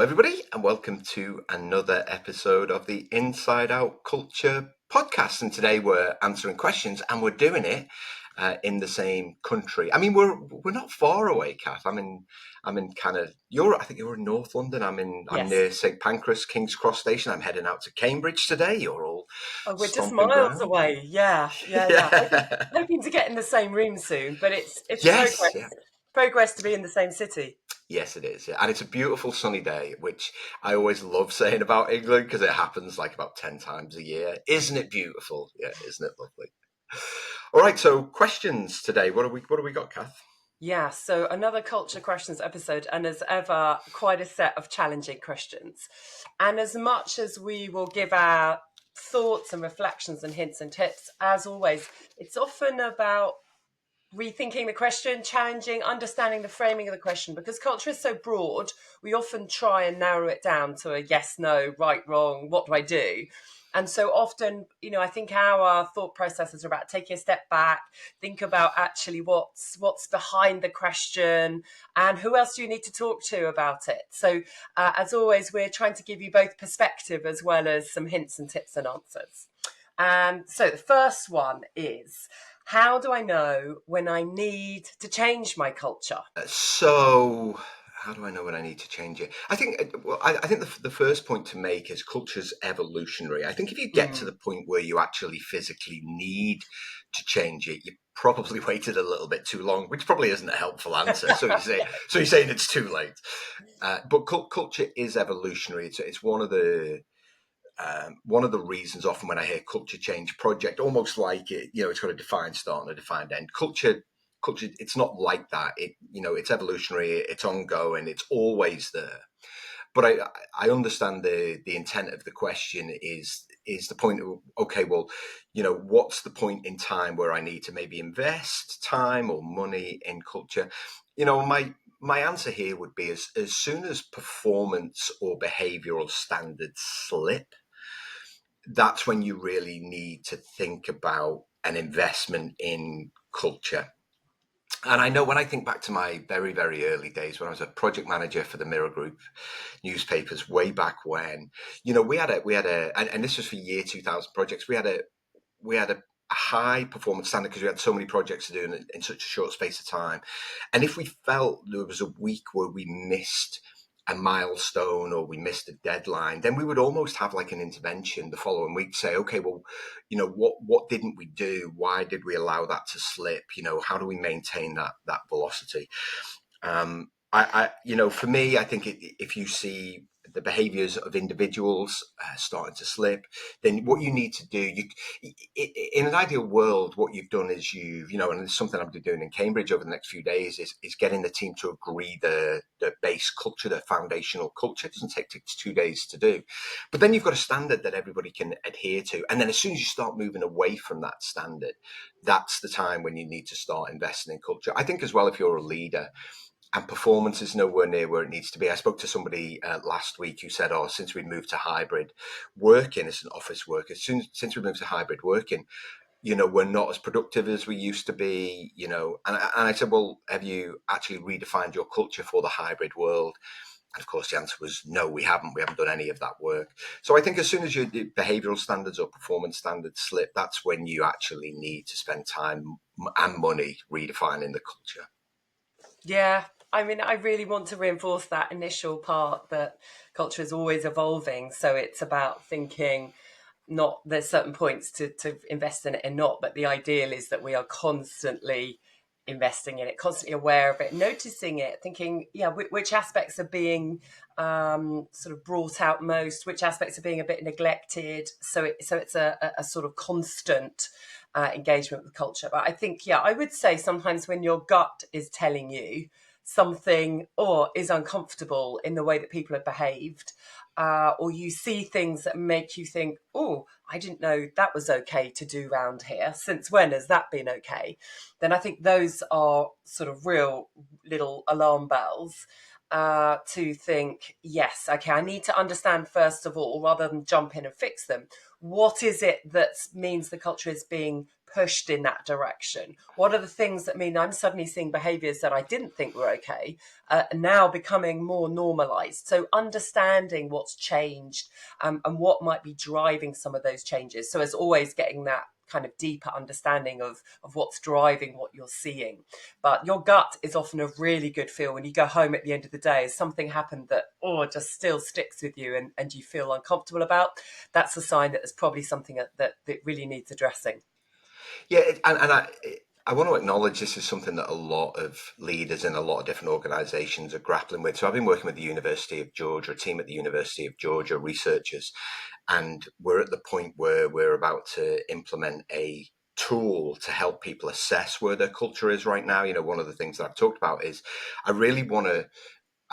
Everybody, and welcome to another episode of the Inside Out Culture podcast. And today we're answering questions, and we're doing it in the same country. I mean, we're not far away, Kath. I'm in kind of I think you're in North London. I'm Yes. near St Pancras, King's Cross Station. I'm heading out to Cambridge today. You're all Oh, we're just stomping miles ground. away. Yeah, yeah, yeah. Yeah. Hoping to get in the same room soon, but it's Yes. progress. Yeah. Progress to be in the same city. Yes, it is. Yeah. And it's a beautiful sunny day, which I always love saying about England because it happens like about 10 times a year. Isn't it beautiful? Yeah, isn't it lovely? All right, so questions today. What do we got, Kath? Yeah, so another culture questions episode, and as ever, quite a set of challenging questions. And as much as we will give our thoughts and reflections and hints and tips, as always, it's often about rethinking the question, challenging, understanding the framing of the question, because culture is so broad, we often try and narrow it down to a yes, no, right, wrong, what do I do? And so often, I think our thought processes are about taking a step back, think about actually what's behind the question, and who else do you need to talk to about it. So, as always, we're trying to give you both perspective as well as some hints and tips and answers. And so the first one is, how do I know when I need to change my culture? So, how do I know when I need to change it? I think the first point to make is culture's evolutionary. I think if you get to the Mm. point where you actually physically need to change it, you probably waited a little bit too long, which probably isn't a helpful answer. So you're saying it's too late. But culture is evolutionary. It's one of the reasons often when I hear culture change project, almost like it's got a defined start and a defined end. Culture, it's not like that. It's evolutionary, it's ongoing, it's always there. But I understand the intent of the question is the point of, okay, well, what's the point in time where I need to maybe invest time or money in culture? My answer here would be as soon as performance or behavioral standards slip, that's when you really need to think about an investment in culture. And I know when I think back to my very, very early days when I was a project manager for the Mirror Group newspapers way back when, and this was for year 2000 projects. We had a high performance standard because we had so many projects to do in such a short space of time. And if we felt there was a week where we missed a milestone or we missed a deadline, then we would almost have like an intervention the following week to say, okay, well, what didn't we do? Why did we allow that to slip? How do we maintain that velocity? For me, I think if you see the behaviours of individuals starting to slip, then what you need to do, in an ideal world, what you've done is and it's something I'm doing in Cambridge over the next few days, is getting the team to agree the base culture, the foundational culture. It doesn't take 2 days to do, but then you've got a standard that everybody can adhere to, and then as soon as you start moving away from that standard, that's the time when you need to start investing in culture. I think as well, if you're a leader and performance is nowhere near where it needs to be. I spoke to somebody last week who said, "Oh, since we moved to hybrid working as an office worker, since we moved to hybrid working, we're not as productive as we used to be." And I said, "Well, have you actually redefined your culture for the hybrid world?" And of course, the answer was no, we haven't. We haven't done any of that work. So I think as soon as your behavioural standards or performance standards slip, that's when you actually need to spend time and money redefining the culture. Yeah, I mean, I really want to reinforce that initial part that culture is always evolving. So it's about thinking not there's certain points to invest in it and not, but the ideal is that we are constantly investing in it, constantly aware of it, noticing it, thinking, yeah, which aspects are being sort of brought out most, which aspects are being a bit neglected. So it's a sort of constant engagement with culture. But I think, yeah, I would say sometimes when your gut is telling you something or is uncomfortable in the way that people have behaved, or you see things that make you think, oh, I didn't know that was okay to do round here. Since when has that been okay? Then I think those are sort of real little alarm bells to think, yes, okay, I need to understand first of all, rather than jump in and fix them, what is it that means the culture is being pushed in that direction? What are the things that mean I'm suddenly seeing behaviors that I didn't think were okay, now becoming more normalized? So understanding what's changed, and what might be driving some of those changes. So as always, getting that kind of deeper understanding of what's driving what you're seeing. But your gut is often a really good feel when you go home at the end of the day. Has something happened that, just still sticks with you, and you feel uncomfortable about? That's a sign that there's probably something that really needs addressing. Yeah, I want to acknowledge this is something that a lot of leaders in a lot of different organisations are grappling with. So I've been working with the University of Georgia, a team at the University of Georgia, researchers, and we're at the point where we're about to implement a tool to help people assess where their culture is right now. You know, one of the things that I've talked about is I really want to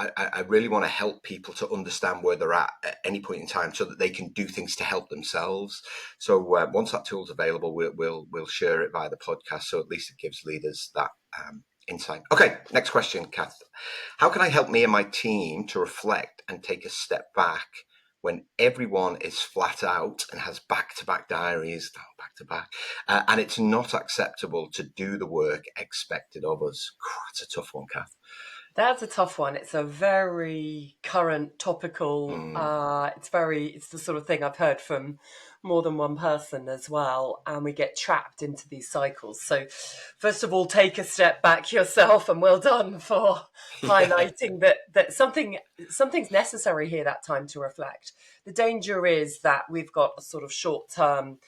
I really want to help people to understand where they're at any point in time, so that they can do things to help themselves. So once that tool's available, we'll share it via the podcast, so at least it gives leaders that insight. Okay, next question, Kath. How can I help me and my team to reflect and take a step back when everyone is flat out and has back-to-back diaries, back to back, and it's not acceptable to do the work expected of us? It's a tough one, Kath. That's a tough one. It's a very current, topical. Mm. It's the sort of thing I've heard from more than one person as well, and we get trapped into these cycles. So, first of all, take a step back yourself, and well done for Yeah. highlighting that something's necessary here. That time to reflect. The danger is that we've got a sort of short term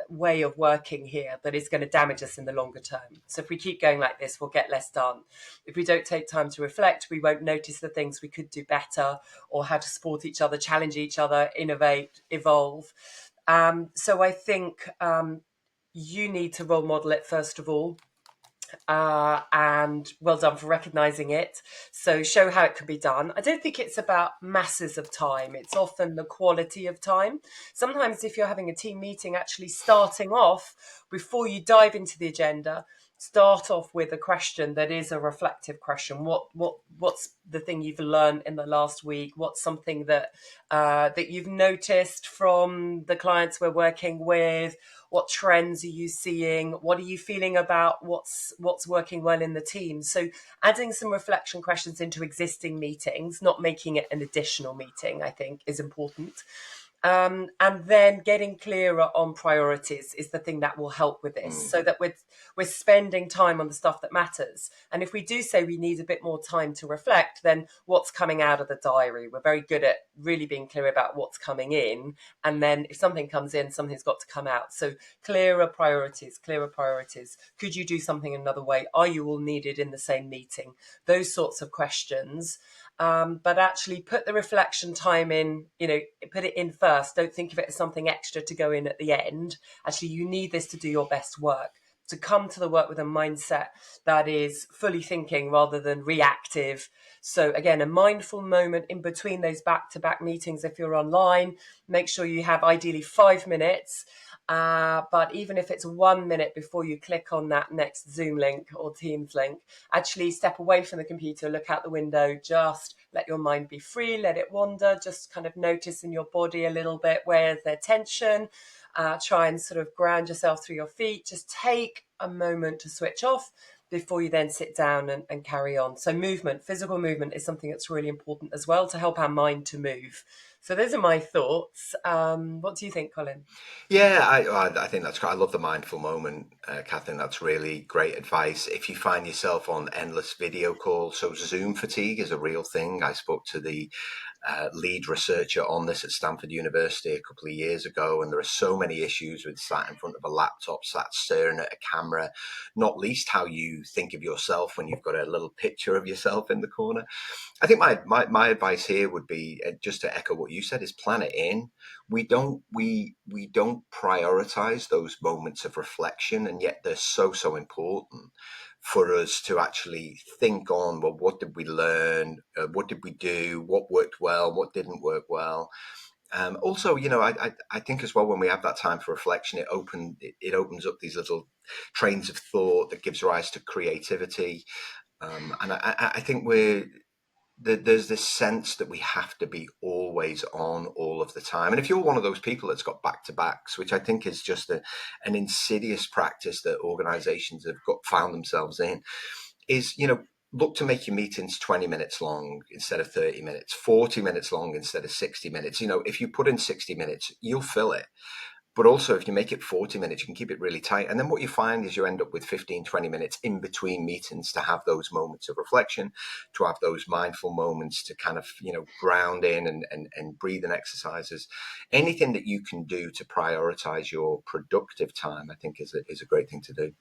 way of working here that is going to damage us in the longer term. So if we keep going like this, we'll get less done. If we don't take time to reflect, we won't notice the things we could do better, or how to support each other, challenge each other, innovate, evolve. So I think you need to role model it first of all. And well done for recognizing it. So show how it can be done. I don't think it's about masses of time. It's often the quality of time. Sometimes if you're having a team meeting, actually starting off before you dive into the agenda, start off with a question that is a reflective question. What's the thing you've learned in the last week? What's something that you've noticed from the clients we're working with? What trends are you seeing? What are you feeling about what's working well in the team? So adding some reflection questions into existing meetings, not making it an additional meeting, I think is important. And then getting clearer on priorities is the thing that will help with this, Mm. so that we're spending time on the stuff that matters. And if we do say we need a bit more time to reflect, then what's coming out of the diary? We're very good at really being clear about what's coming in, and then if something comes in, something's got to come out. So clearer priorities, clearer priorities. Could you do something another way? Are you all needed in the same meeting? Those sorts of questions. But actually put the reflection time in, put it in first. Don't think of it as something extra to go in at the end. Actually, you need this to do your best work, to come to the work with a mindset that is fully thinking rather than reactive. So again, a mindful moment in between those back-to-back meetings. If you're online, make sure you have ideally 5 minutes. But even if it's 1 minute before you click on that next Zoom link or Teams link, actually step away from the computer, look out the window, just let your mind be free, let it wander, just kind of notice in your body a little bit where's there tension. Try and sort of ground yourself through your feet. Just take a moment to switch off before you then sit down and carry on. So movement, physical movement is something that's really important as well to help our mind to move. So those are my thoughts. What do you think, Colin? Yeah, I think that's great. I love the mindful moment, Catherine. That's really great advice. If you find yourself on endless video calls, so Zoom fatigue is a real thing. I spoke to the lead researcher on this at Stanford University a couple of years ago, and there are so many issues with sat in front of a laptop, sat staring at a camera, not least how you think of yourself when you've got a little picture of yourself in the corner. I think my advice here would be, just to echo what you said, is plan it in. We don't prioritize those moments of reflection, and yet they're so important for us to actually think on, well, what did we learn? What did we do? What worked well? What didn't work well? Also, I think as well, when we have that time for reflection, it opens up these little trains of thought that gives rise to creativity. And I think there's this sense that we have to be always on all of the time. And if you're one of those people that's got back to backs, which I think is just an insidious practice that organizations have got found themselves in, is, look to make your meetings 20 minutes long instead of 30 minutes, 40 minutes long instead of 60 minutes. If you put in 60 minutes, you'll fill it. But also, if you make it 40 minutes, you can keep it really tight. And then what you find is you end up with 15, 20 minutes in between meetings to have those moments of reflection, to have those mindful moments to kind of, ground in and breathing exercises. Anything that you can do to prioritize your productive time, I think is a great thing to do.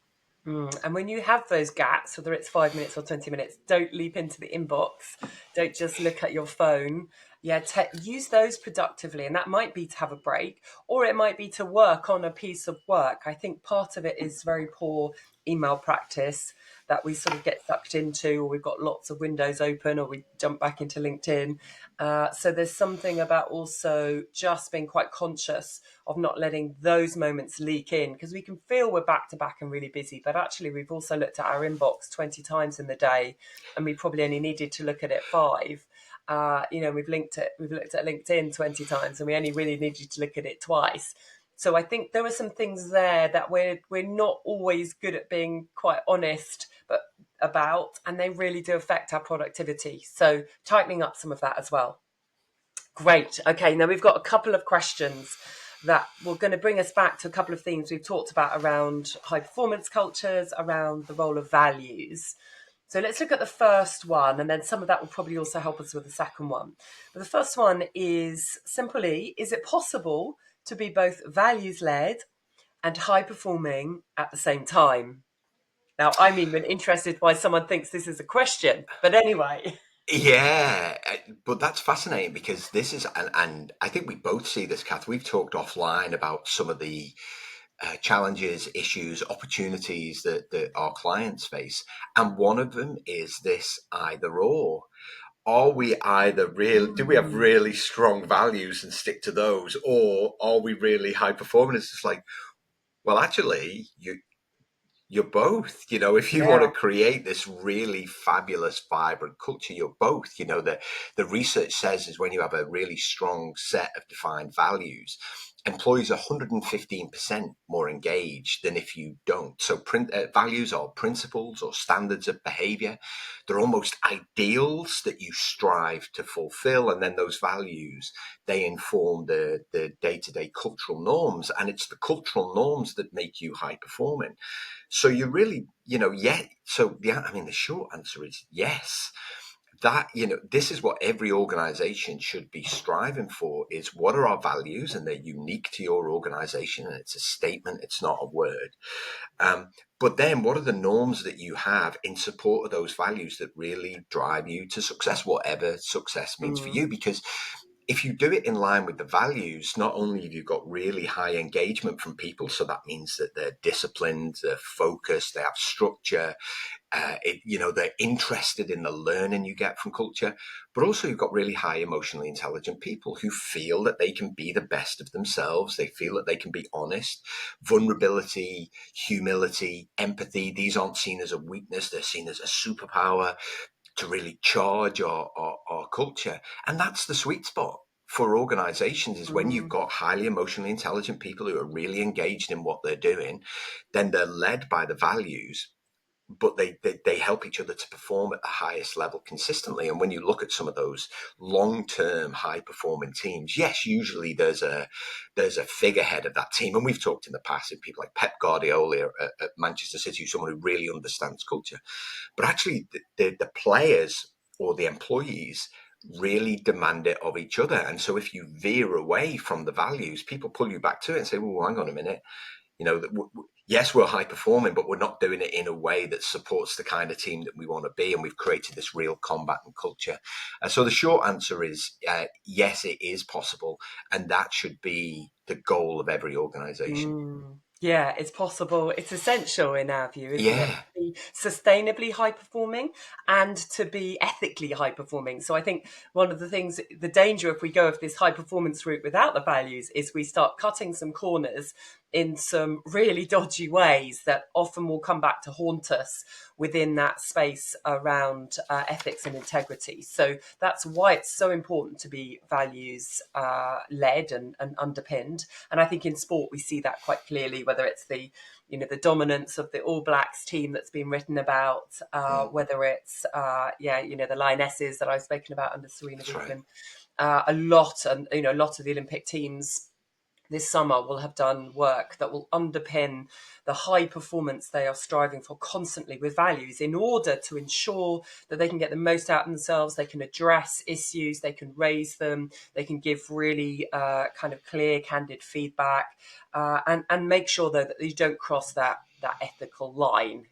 And when you have those gaps, whether it's 5 minutes or 20 minutes, don't leap into the inbox. Don't just look at your phone. Yeah, use those productively. And that might be to have a break, or it might be to work on a piece of work. I think part of it is very poor email practice that we sort of get sucked into, or we've got lots of windows open, or we jump back into LinkedIn. So there's something about also just being quite conscious of not letting those moments leak in, because we can feel we're back to back and really busy, but actually we've also looked at our inbox 20 times in the day, and we probably only needed to look at it five. We've looked at LinkedIn 20 times, and we only really needed to look at it twice. So I think there are some things there that we're not always good at being quite honest, but about, and they really do affect our productivity. So tightening up some of that as well. Great. Okay, now we've got a couple of questions that were going to bring us back to a couple of themes we've talked about around high performance cultures, around the role of values. So let's look at the first one, and then some of that will probably also help us with the second one. But the first one is simply, is it possible to be both values led and high performing at the same time? Now, I'm even interested why someone thinks this is a question, but anyway. Yeah, but that's fascinating because this is, and I think we both see this, Kath. We've talked offline about some of the challenges, issues, opportunities that our clients face. And one of them is this either or. Are we either real, do we have Mm, really strong values and stick to those, or are we really high performance? It's like, well, actually, you're both. If you want to yeah. create this really fabulous vibrant culture, you're both. The research says is when you have a really strong set of defined values, employees are 115% more engaged than if you don't. So values are principles or standards of behavior. They're almost ideals that you strive to fulfill, and then those values, they inform the day-to-day cultural norms, and it's the cultural norms that make you high performing. So you really, yeah. So yeah, I mean, the short answer is yes. This is what every organization should be striving for: is what are our values, and they're unique to your organization, and it's a statement, it's not a word. But then what are the norms that you have in support of those values that really drive you to success, whatever success means for Mm, you? Because if you do it in line with the values, not only have you got really high engagement from people, so that means that they're disciplined, they're focused, they have structure, they're interested in the learning you get from culture, but also you've got really high emotionally intelligent people who feel that they can be the best of themselves. They feel that they can be honest. Vulnerability, humility, empathy, these aren't seen as a weakness. They're seen as a superpower to really charge our culture. And that's the sweet spot for organizations, is when you've mm, got highly emotionally intelligent people who are really engaged in what they're doing, then they're led by the values, but they help each other to perform at the highest level consistently. And when you look at some of those long-term high performing teams, yes, usually there's a figurehead of that team. And we've talked in the past of people like Pep Guardiola at Manchester City, someone who really understands culture. But actually, the players or the employees really demand it of each other. And so if you veer away from the values, people pull you back to it and say, well, hang on a minute. Yes, we're high performing, but we're not doing it in a way that supports the kind of team that we want to be. And we've created this real combatant culture. So the short answer is yes, it is possible. And that should be the goal of every organization. mm. Yeah, it's possible. It's essential in our view, isn't it? Yeah. To be sustainably high performing and to be ethically high performing. So I think one of the things, the danger if we go of this high performance route without the values is we start cutting some corners in some really dodgy ways that often will come back to haunt us within that space around ethics and integrity. So that's why it's so important to be values led and underpinned. And I think in sport we see that quite clearly, whether it's the the dominance of the All Blacks team that's been written about, Mm, whether it's the Lionesses that I've spoken about under Serena that's right. Williams, a lot, and a lot of the Olympic teams this summer will have done work that will underpin the high performance they are striving for constantly with values in order to ensure that they can get the most out of themselves, they can address issues, they can raise them, they can give really kind of clear, candid feedback, and make sure that you don't cross that ethical line.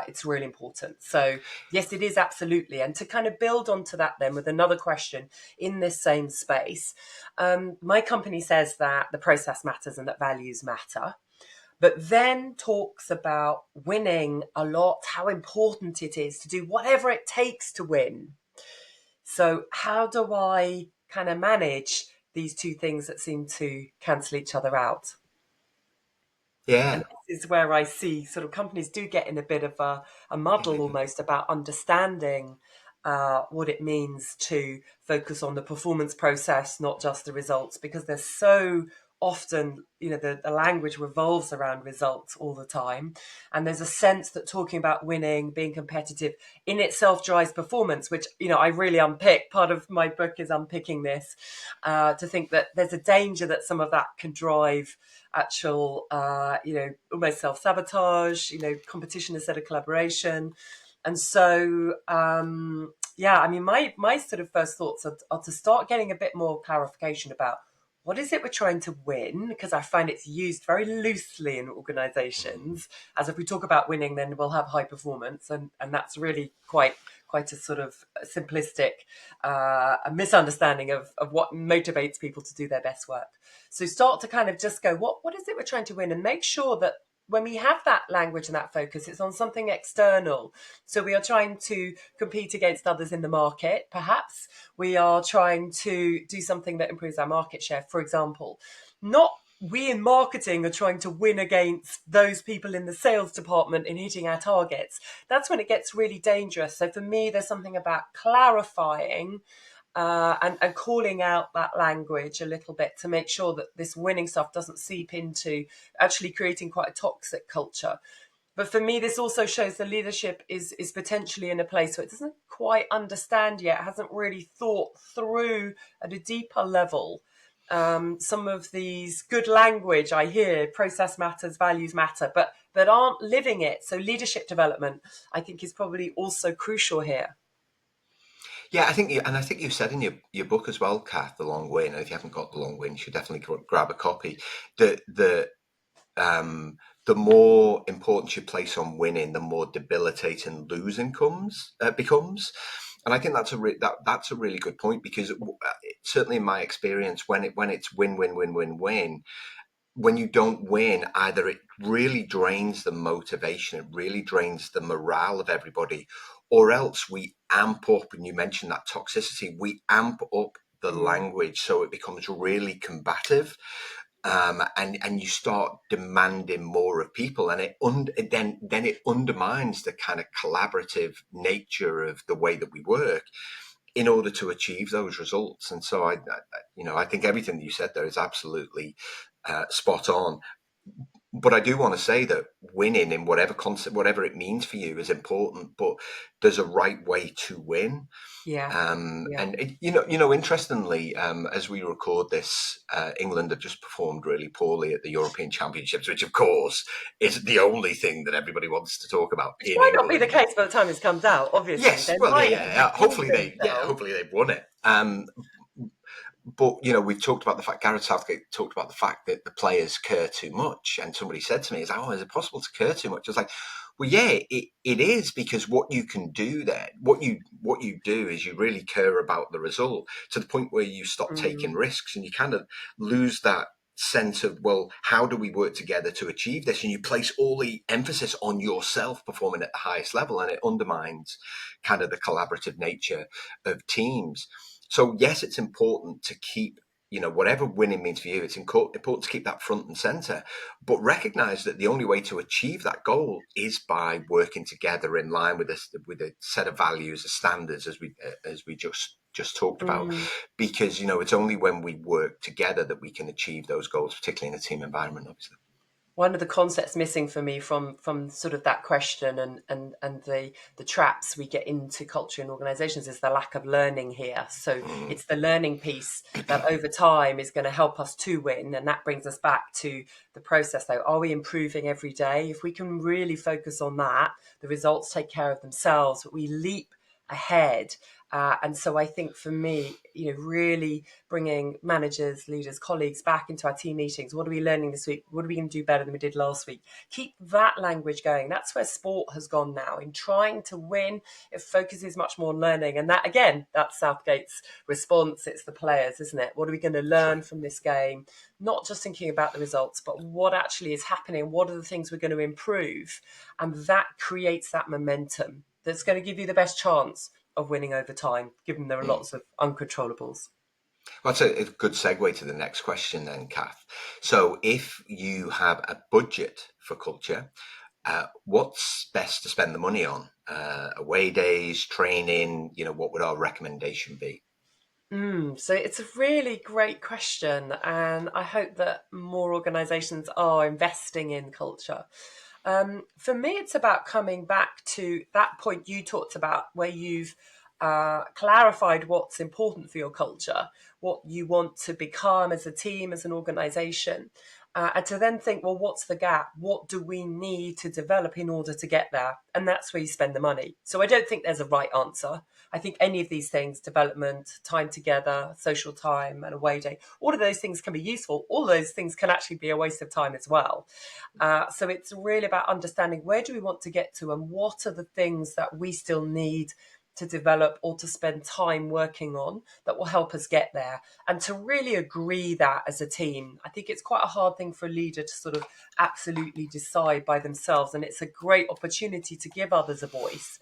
It's really important. So yes, it is absolutely. And to kind of build onto that then with another question in this same space, my company says that the process matters and that values matter, but then talks about winning a lot, how important it is to do whatever it takes to win. So, how do I kind of manage these two things that seem to cancel each other out? And Yeah. this is where I see sort of companies do get in a bit of a muddle almost about understanding what it means to focus on the performance process, not just the results, because there's so often, the language revolves around results all the time. And there's a sense that talking about winning, being competitive in itself drives performance, which, I really unpick. Part of my book is unpicking this to think that there's a danger that some of that can drive actual, almost self sabotage, competition instead of collaboration. And so, yeah, I mean, my sort of first thoughts are to start getting a bit more clarification about what is it we're trying to win, because I find it's used very loosely in organizations as if we talk about winning then we'll have high performance, and that's really quite a sort of simplistic a misunderstanding of what motivates people to do their best work. So start to kind of just go, what is it we're trying to win, and make sure that when we have that language and that focus, it's on something external. So we are trying to compete against others in the market, perhaps. We are trying to do something that improves our market share, for example. Not we in marketing are trying to win against those people in the sales department in hitting our targets. That's when it gets really dangerous. So for me, there's something about clarifying and calling out that language a little bit to make sure that this winning stuff doesn't seep into actually creating quite a toxic culture. But for me, this also shows the leadership is potentially in a place where it doesn't quite understand yet, hasn't really thought through at a deeper level. Some of these good language I hear, process matters, values matter, but aren't living it. So leadership development, I think, is probably also crucial here. Yeah, I think you said in your book as well, Kath, the long win. And if you haven't got the long win, you should definitely grab a copy. Um, the more importance you place on winning, the more debilitating losing becomes. And I think that's a really good point, because certainly in my experience, when it's win win win win win, when you don't win, either it really drains the motivation, it really drains the morale of everybody, or else we amp up, and you mentioned that toxicity, we amp up the Mm, language so it becomes really combative, and you start demanding more of people, and then it undermines the kind of collaborative nature of the way that we work in order to achieve those results. And so I think everything that you said there is absolutely spot on. But I do want to say that winning in whatever concept, whatever it means for you, is important. But there's a right way to win. yeah, yeah. Interestingly, as we record this, England have just performed really poorly at the European Championships, which of course is the only thing that everybody wants to talk about Which in might not be the England. case by the time this comes out, obviously. Yes, They well, yeah, might yeah, have yeah. redeemed themselves. Hopefully they've won it. But we've talked about the fact, Gareth Southgate talked about the fact that the players care too much, and somebody said to me, "Is is it possible to care too much?" I was like, "Well, yeah, it is, because what you can do then, what you do is you really care about the result to the point where you stop taking Mm, risks, and you kind of lose that." sense of, well, how do we work together to achieve this? And you place all the emphasis on yourself performing at the highest level, and it undermines kind of the collaborative nature of teams. So yes, it's important to keep, whatever winning means for you, it's important to keep that front and center, but recognize that the only way to achieve that goal is by working together in line with a set of values, a standards, as we just talked about, Mm. because it's only when we work together that we can achieve those goals, particularly in a team environment, obviously. One of the concepts missing for me from sort of that question and the traps we get into culture in organizations is the lack of learning here. So Mm. it's the learning piece that over time is going to help us to win. And that brings us back to the process though. Are we improving every day? If we can really focus on that, the results take care of themselves, but we leap ahead. And so I think for me, really bringing managers, leaders, colleagues back into our team meetings. What are we learning this week? What are we going to do better than we did last week? Keep that language going. That's where sport has gone now. In trying to win, it focuses much more on learning. And that, again, that's Southgate's response. It's the players, isn't it? What are we going to That's right. learn from this game? Not just thinking about the results, but what actually is happening. What are the things we're going to improve? And that creates that momentum that's going to give you the best chance of winning over time, given there are Mm. lots of uncontrollables. Well, that's a good segue to the next question then, Kath. So if you have a budget for culture, what's best to spend the money on? Away days, training, what would our recommendation be? So it's a really great question, and I hope that more organisations are investing in culture. For me, it's about coming back to that point you talked about, where you've clarified what's important for your culture, what you want to become as a team, as an organisation, and to then think, well, what's the gap? What do we need to develop in order to get there? And that's where you spend the money. So I don't think there's a right answer. I think any of these things, development, time together, social time, and away day, all of those things can be useful. All those things can actually be a waste of time as well. So it's really about understanding where do we want to get to and what are the things that we still need to develop or to spend time working on that will help us get there, and to really agree that as a team. I think it's quite a hard thing for a leader to sort of absolutely decide by themselves, and it's a great opportunity to give others a voice,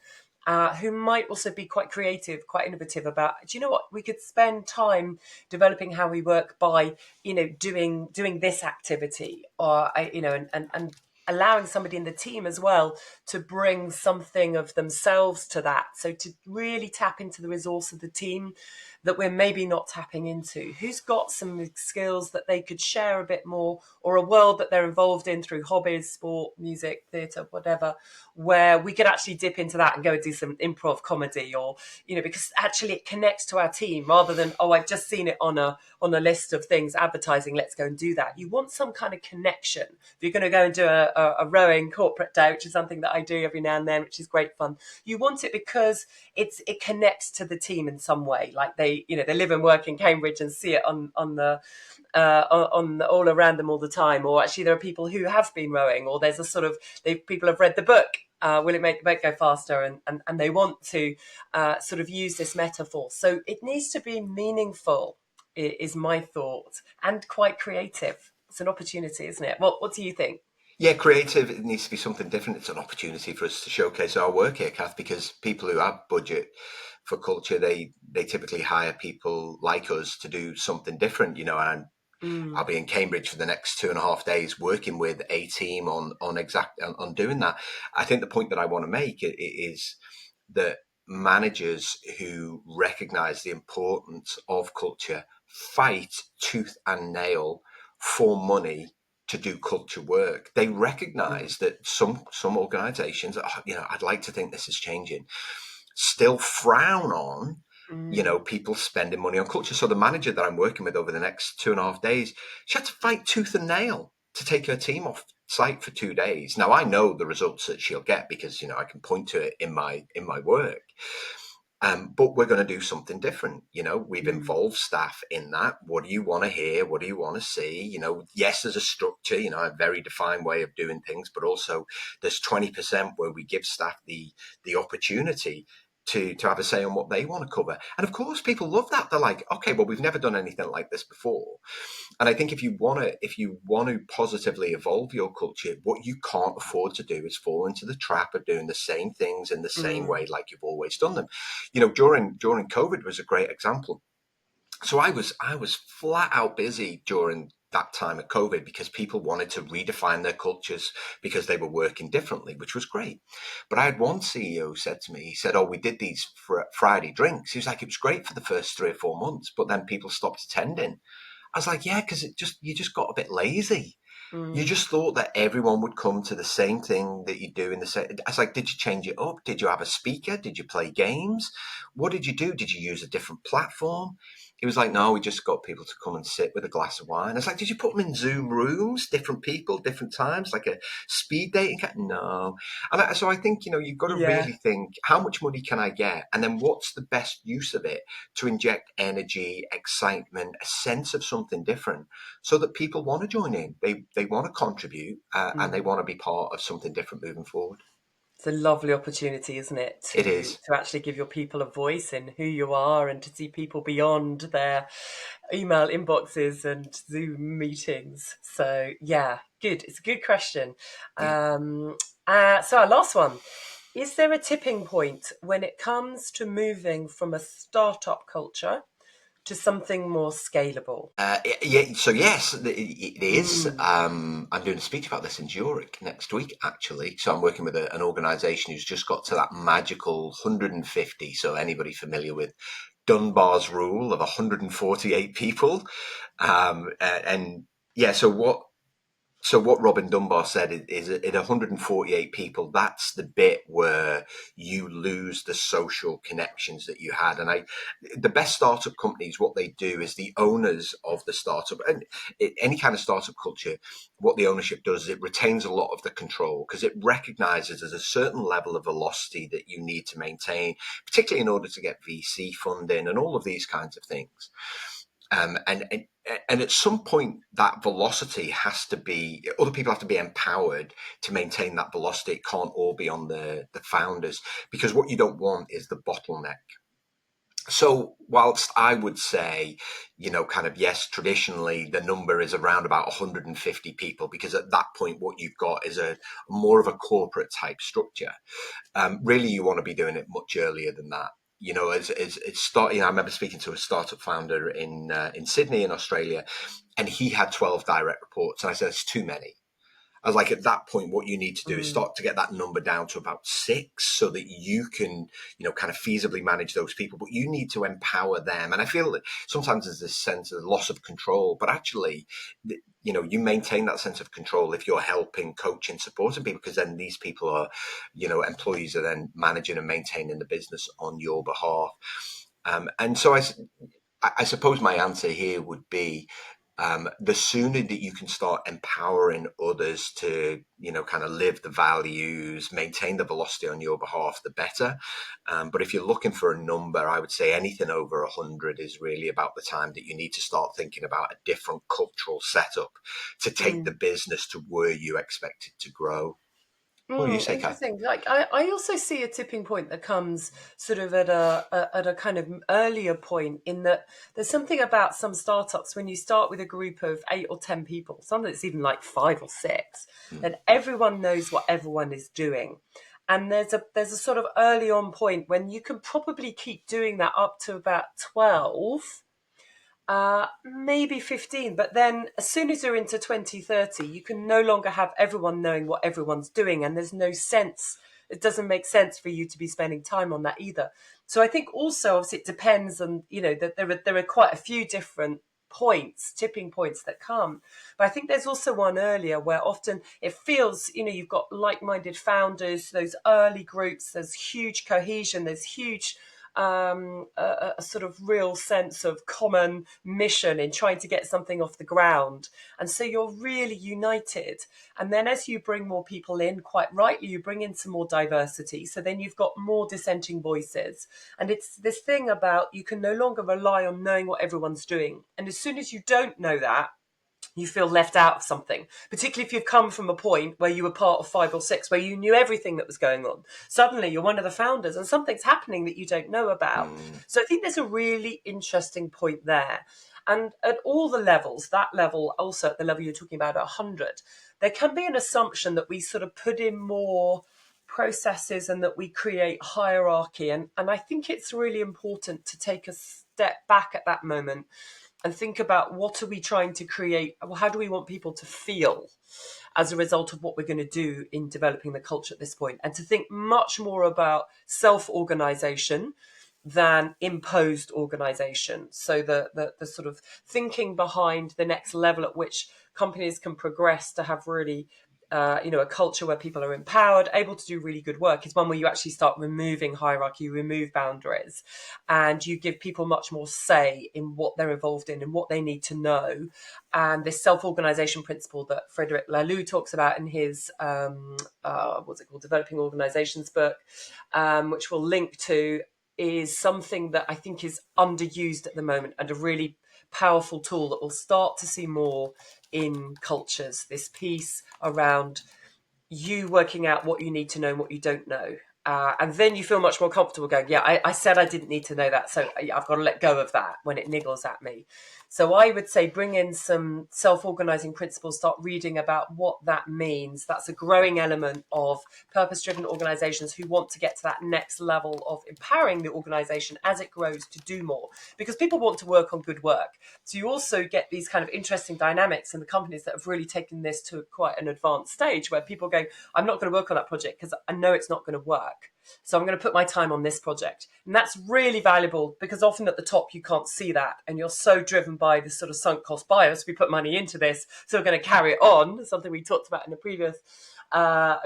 who might also be quite creative, quite innovative about, do you know what, we could spend time developing how we work by, doing this activity, or, and allowing somebody in the team as well to bring something of themselves to that. So to really tap into the resource of the team that we're maybe not tapping into. Who's got some skills that they could share a bit more, or a world that they're involved in through hobbies, sport, music, theatre, whatever, where we could actually dip into that and go and do some improv comedy, or, because actually it connects to our team rather than, oh, I've just seen it on a list of things advertising, let's go and do that. You want some kind of connection. If you're going to go and do a rowing corporate day, which is something that I do every now and then, which is great fun, you want it because it connects to the team in some way. Like they live and work in Cambridge and see it on the all around them all the time. Or actually there are people who have been rowing, or there's a sort of, people have read the book, will it make the boat go faster, and they want to sort of use this metaphor. So it needs to be meaningful, is my thought, and quite creative. It's an opportunity, isn't it? What do you think? Yeah, creative. It needs to be something different. It's an opportunity for us to showcase our work here, Kath, because people who have budget for culture, they typically hire people like us to do something different, and I'll Mm, be in Cambridge for the next 2.5 days working with a team on doing that. I think the point that I want to make is that managers who recognize the importance of culture fight tooth and nail for money to do culture work. They mm, recognize that some organizations, I'd like to think this is changing, still frown on mm, people spending money on culture. So the manager that I'm working with over the next 2.5 days, she had to fight tooth and nail to take her team off site for 2 days. Now I know the results that she'll get because I can point to it in my work. But we're going to do something different. We've mm, involved staff in that. What do you want to hear? What do you want to see? Yes, there's a structure, a very defined way of doing things, but also there's 20% where we give staff the opportunity to have a say on what they want to cover. And of course, people love that. They're like, okay, well, we've never done anything like this before. And I think if you want to positively evolve your culture, what you can't afford to do is fall into the trap of doing the same things in the same Mm. way like you've always done them. During COVID was a great example. So I was flat out busy during that time of COVID because people wanted to redefine their cultures because they were working differently, which was great. But I had one CEO said to me, he said, "Oh, we did these Friday drinks." He was like, "It was great for the first 3 or 4 months, but then people stopped attending." I was like, "Yeah, because you just got a bit lazy. You Mm. just thought that everyone would come to the same thing that you do in the same." I was like, "Did you change it up? Did you have a speaker? Did you play games? What did you do? Did you use a different platform?" He was like, "No, we just got people to come and sit with a glass of wine." I was like, "Did you put them in Zoom rooms, different people, different times, like a speed dating?" No. So I think, you've got to Yeah. really think, how much money can I get? And then what's the best use of it to inject energy, excitement, a sense of something different so that people want to join in. They want to contribute, and they Mm. want to be part of something different moving forward. It's a lovely opportunity, isn't it, It to is. actually give your people a voice in who you are and to see people beyond their email inboxes and Zoom meetings. So yeah, good. It's a good question. Yeah. So our last one. Is there a tipping point when it comes to moving from a startup culture to something more scalable? Yeah, so yes, it is. Mm. I'm doing a speech about this in Zurich next week, actually. So I'm working with an organisation who's just got to that magical 150. So anybody familiar with Dunbar's rule of 148 people, and yeah. So what Robin Dunbar said is in 148 people, that's the bit where you lose the social connections that you had. The best startup companies, what they do is the owners of the startup, and any kind of startup culture, what the ownership does is it retains a lot of the control because it recognizes there's a certain level of velocity that you need to maintain, particularly in order to get VC funding and all of these kinds of things. And at some point, that velocity has to be, other people have to be empowered to maintain that velocity. It can't all be on the founders, because what you don't want is the bottleneck. So whilst I would say, kind of, yes, traditionally the number is around about 150 people, because at that point what you've got is a more of a corporate type structure. Really, you want to be doing it much earlier than that. As it start, I remember speaking to a startup founder in Sydney in Australia, and he had 12 direct reports, and I said it's too many. I was like, at that point, what you need to do is Mm. start to get that number down to about six so that you can, kind of feasibly manage those people. But you need to empower them. And I feel that sometimes there's this sense of loss of control, but actually, you maintain that sense of control if you're helping, coaching, supporting people, because then these people are, employees are then managing and maintaining the business on your behalf. And so I suppose my answer here would be, the sooner that you can start empowering others to, kind of live the values, maintain the velocity on your behalf, the better. But if you're looking for a number, I would say anything over 100 is really about the time that you need to start thinking about a different cultural setup to take the Mm. business to where you expect it to grow. What do you say, Kath? Interesting. Like I also see a tipping point that comes sort of at a kind of earlier point in that there's something about some startups when you start with a group of 8 or 10 people, some it's even like 5 or 6, Hmm. then everyone knows what everyone is doing. And there's a sort of early on point when you can probably keep doing that up to about 12, maybe 15, but then as soon as you're into 2030, you can no longer have everyone knowing what everyone's doing, and there's no sense. It doesn't make sense for you to be spending time on that either. So I think also, obviously, it depends on, that there are quite a few different tipping points that come. But I think there's also one earlier where often it feels, you've got like-minded founders, those early groups, there's huge cohesion, there's huge a sort of real sense of common mission in trying to get something off the ground. And so you're really united. And then as you bring more people in, quite rightly, you bring in some more diversity. So then you've got more dissenting voices. And it's this thing about you can no longer rely on knowing what everyone's doing. And as soon as you don't know that, you feel left out of something, particularly if you've come from a point where you were part of 5 or 6, where you knew everything that was going on. Suddenly you're one of the founders and something's happening that you don't know about. Mm. So I think there's a really interesting point there. And at all the levels, that level, also at the level you're talking about, 100, there can be an assumption that we sort of put in more processes and that we create hierarchy. And I think it's really important to take a step back at that moment and think about, what are we trying to create? Well, how do we want people to feel as a result of what we're going to do in developing the culture at this point? And to think much more about self-organization than imposed organization. So the sort of thinking behind the next level at which companies can progress to have really a culture where people are empowered, able to do really good work, is one where you actually start removing hierarchy, you remove boundaries, and you give people much more say in what they're involved in and what they need to know. And this self-organization principle that Frederic Laloux talks about in his what's it called, Developing Organizations book, which we'll link to, is something that I think is underused at the moment, and a really powerful tool that we'll start to see more in cultures. This piece around you working out what you need to know and what you don't know. And then you feel much more comfortable going, yeah, I said I didn't need to know that. So I've got to let go of that when it niggles at me. So I would say bring in some self-organizing principles, start reading about what that means. That's a growing element of purpose-driven organizations who want to get to that next level of empowering the organization as it grows to do more, because people want to work on good work. So you also get these kind of interesting dynamics in the companies that have really taken this to quite an advanced stage, where people go, I'm not going to work on that project because I know it's not going to work. So I'm going to put my time on this project. And that's really valuable, because often at the top you can't see that. And you're so driven by this sort of sunk cost bias. We put money into this, so we're going to carry it on, something we talked about in a previous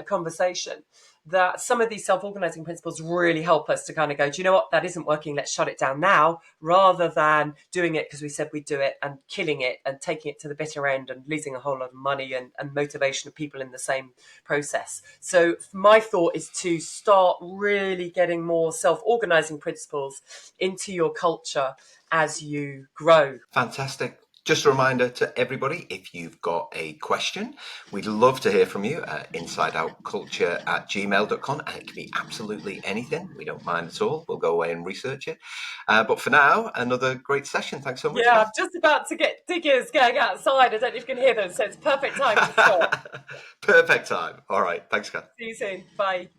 conversation, that some of these self-organizing principles really help us to kind of go, do you know what, that isn't working, let's shut it down now, rather than doing it because we said we'd do it and killing it and taking it to the bitter end and losing a whole lot of money and motivation of people in the same process. So my thought is to start really getting more self-organizing principles into your culture as you grow. Fantastic. Just a reminder to everybody, if you've got a question, we'd love to hear from you at insideoutculture@gmail.com. And it can be absolutely anything. We don't mind at all. We'll go away and research it. But for now, another great session. Thanks so much, Yeah, I'm Kath. just about to get diggers going outside. I don't know if you can hear them, so it's perfect time to stop. Perfect time. All right. Thanks, Kath. See you soon. Bye.